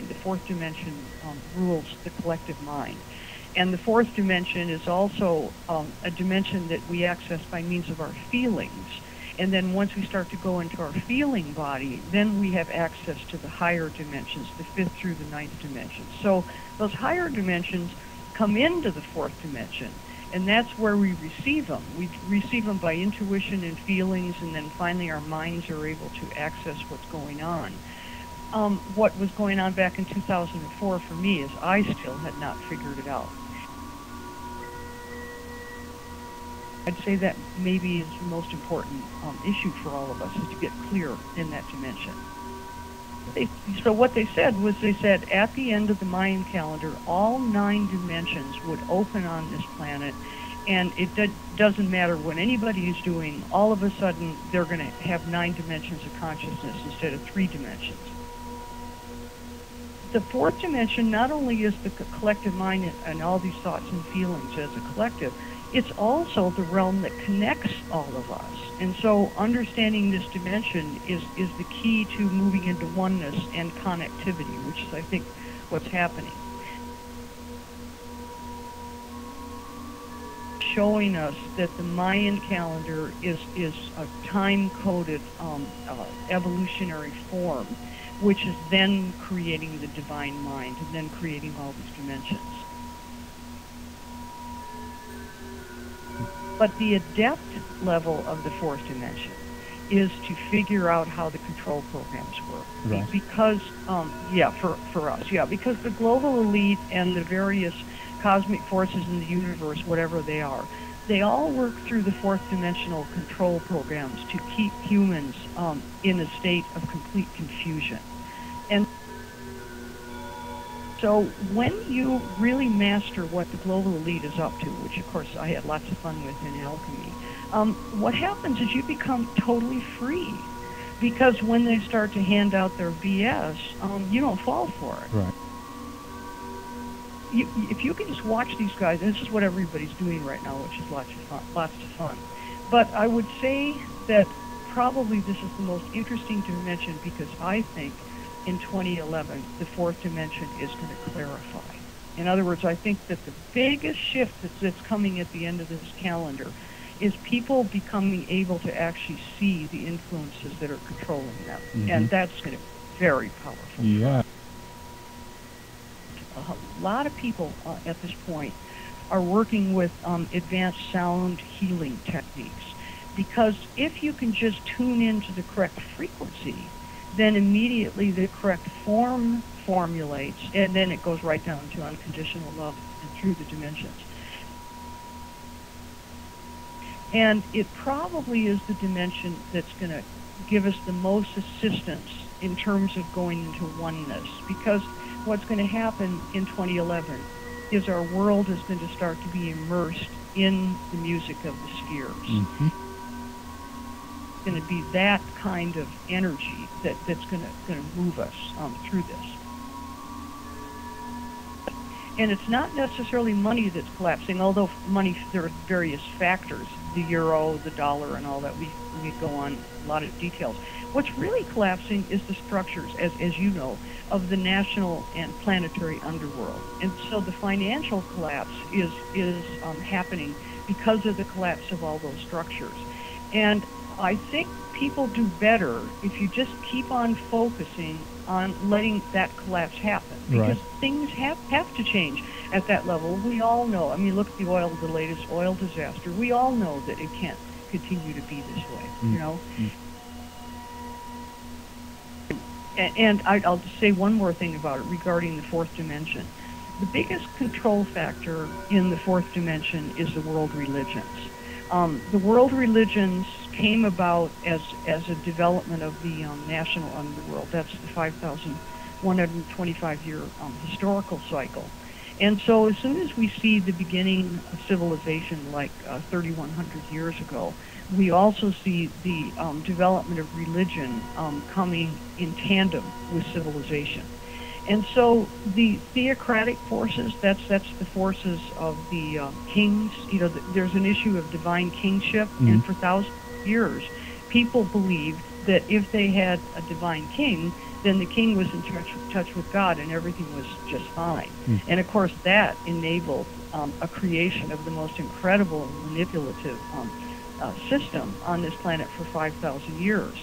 The fourth dimension rules the collective mind. And the fourth dimension is also a dimension that we access by means of our feelings. And then once we start to go into our feeling body, then we have access to the higher dimensions, the fifth through the ninth dimensions. So those higher dimensions come into the fourth dimension, and that's where we receive them. We receive them by intuition and feelings, and then finally our minds are able to access what's going on. What was going on back in 2004 for me is I still had not figured it out. I'd say that maybe is the most important issue for all of us, is to get clear in that dimension. So what they said was, they said at the end of the Mayan calendar, all 9 dimensions would open on this planet, and it doesn't matter what anybody is doing, all of a sudden they're going to have 9 dimensions of consciousness instead of 3 dimensions. The fourth dimension not only is the collective mind and all these thoughts and feelings as a collective, it's also the realm that connects all of us. And so understanding this dimension is the key to moving into oneness and connectivity, which is, I think, what's happening. Showing us that the Mayan calendar is a time-coded evolutionary form, which is then creating the divine mind and then creating all these dimensions. But the adept level of the fourth dimension is to figure out how the control programs work. Right. Because, for us, because the global elite and the various cosmic forces in the universe, whatever they all work through the fourth dimensional control programs to keep humans in a state of complete confusion. And so when you really master what the global elite is up to, which of course I had lots of fun with in alchemy, what happens is you become totally free. Because when they start to hand out their BS, you don't fall for it. Right. If you can just watch these guys, and this is what everybody's doing right now, which is lots of fun. But I would say that probably this is the most interesting dimension, because I think in 2011, the fourth dimension is going to clarify. In other words, I think that the biggest shift that's coming at the end of this calendar is people becoming able to actually see the influences that are controlling them. Mm-hmm. And that's going to be very powerful. Yeah. A lot of people at this point are working with advanced sound healing techniques, because if you can just tune into the correct frequency, then immediately the correct form formulates, and then it goes right down to unconditional love and through the dimensions. And it probably is the dimension that's going to give us the most assistance in terms of going into oneness, because what's going to happen in 2011 is our world is going to start to be immersed in the music of the spheres. Mm-hmm. Going to be that kind of energy that's going to move us through this. And it's not necessarily money that's collapsing, although money, there are various factors, the euro, the dollar, and all that. We go on a lot of details. What's really collapsing is the structures, as you know, of the national and planetary underworld. And so the financial collapse is happening because of the collapse of all those structures. And I think people do better if you just keep on focusing on letting that collapse happen, because things have to change at that level. We all know. I mean, look at the latest oil disaster. We all know that it can't continue to be this way, you know. And I'll just say one more thing about it regarding the fourth dimension. The biggest control factor in the fourth dimension is the world religions. The world religions came about as a development of the national underworld. That's the 5,125-year historical cycle. And so as soon as we see the beginning of civilization, like 3,100 years ago, we also see the development of religion coming in tandem with civilization. And so the theocratic forces, that's the forces of the kings. You know, there's an issue of divine kingship, and for thousands of years, people believed that if they had a divine king, then the king was in touch with God, and everything was just fine. And of course, that enabled a creation of the most incredible and manipulative system on this planet for 5,000 years.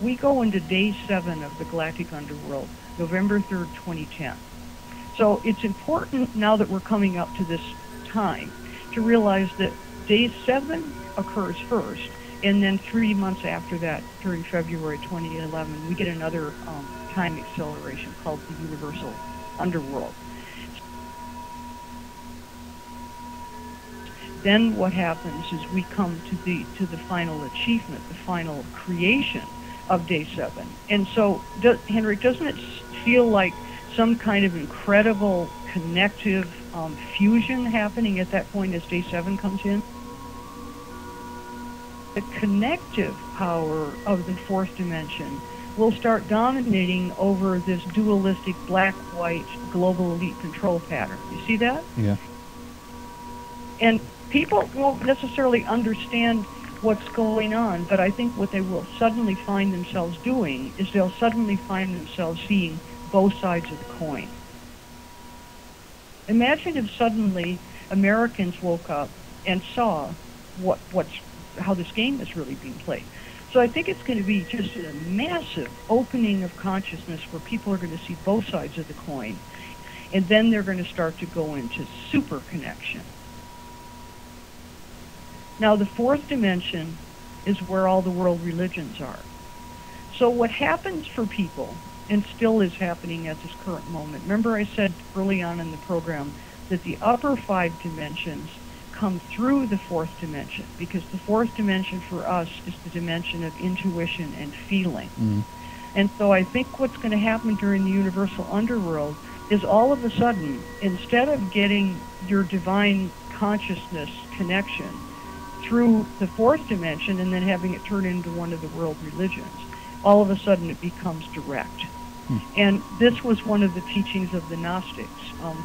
We go into day 7 of the galactic underworld, November 3rd, 2010. So it's important now that we're coming up to this time to realize that day 7 occurs first, and then 3 months after that, during February 2011, we get another time acceleration called the universal underworld. Then what happens is we come to the final achievement, the final creation of day 7. And so, Henrik, doesn't it feel like some kind of incredible connective fusion happening at that point as day 7 comes in? The connective power of the 4th dimension will start dominating over this dualistic black-white global elite control pattern. You see that? Yeah. And people won't necessarily understand what's going on, but I think what they will suddenly find themselves doing is they'll suddenly find themselves seeing both sides of the coin. Imagine if suddenly Americans woke up and saw how this game is really being played. So I think it's going to be just a massive opening of consciousness where people are going to see both sides of the coin, and then they're going to start to go into super connection. Now, the 4th dimension is where all the world religions are. So what happens for people, and still is happening at this current moment, remember I said early on in the program that the upper 5 dimensions come through the 4th dimension, because the 4th dimension for us is the dimension of intuition and feeling. And so I think what's going to happen during the universal underworld is all of a sudden, instead of getting your divine consciousness connection through the 4th dimension and then having it turn into one of the world religions, all of a sudden it becomes direct. And this was one of the teachings of the Gnostics.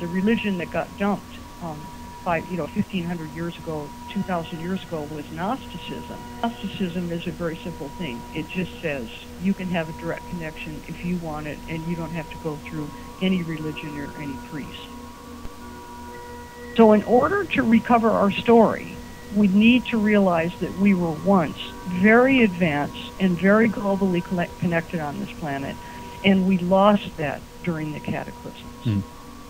The religion that got dumped 1,500 years ago, 2,000 years ago, was Gnosticism. Gnosticism is a very simple thing. It just says you can have a direct connection if you want it, and you don't have to go through any religion or any priest. So in order to recover our story, we need to realize that we were once very advanced and very globally connected on this planet, and we lost that during the cataclysms.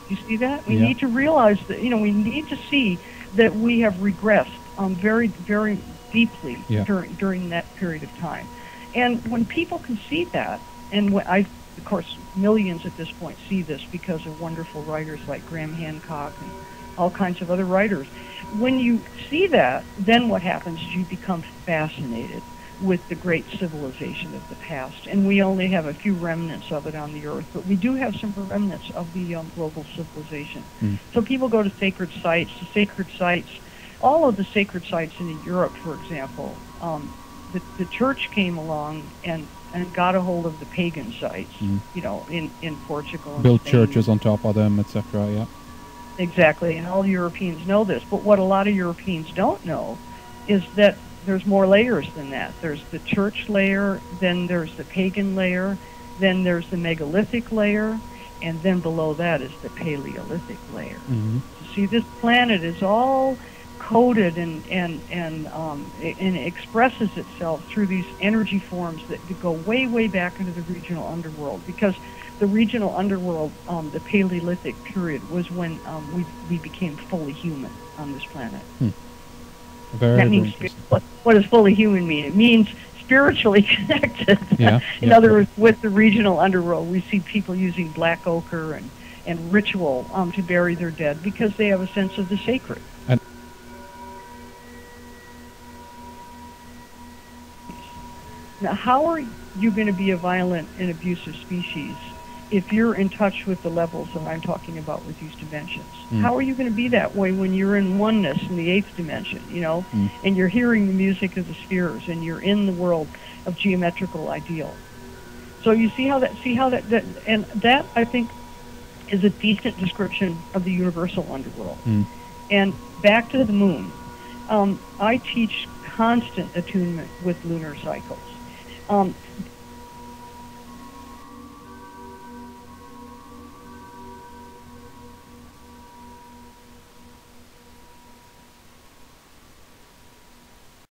You see that? We need to realize that, we need to see that we have regressed very, very deeply during that period of time. And when people can see that, and of course, millions at this point see this because of wonderful writers like Graham Hancock and all kinds of other writers. When you see that, then what happens is you become fascinated with the great civilization of the past. And we only have a few remnants of it on the Earth, but we do have some remnants of the global civilization. So people go to sacred sites. All of the sacred sites in Europe, for example, the church came along and got a hold of the pagan sites, in Portugal. And built Spain. Churches on top of them, etc. Yeah. Exactly, and all Europeans know this. But what a lot of Europeans don't know is that there's more layers than that. There's the church layer, then there's the pagan layer, then there's the megalithic layer, and then below that is the Paleolithic layer. So see, this planet is all coded and expresses itself through these energy forms that go way, way back into the regional underworld, because the regional underworld, the Paleolithic period, was when we became fully human on this planet. That means what does fully human mean? It means spiritually connected. In other words, with the regional underworld, we see people using black ochre and ritual to bury their dead because they have a sense of the sacred. Now, how are you going to be a violent and abusive species if you're in touch with the levels that I'm talking about with these dimensions? How are you going to be that way when you're in oneness in the 8th dimension, and you're hearing the music of the spheres, and you're in the world of geometrical ideal? So you see how that and that, I think, is a decent description of the universal underworld. And back to the moon. I teach constant attunement with lunar cycles. Um,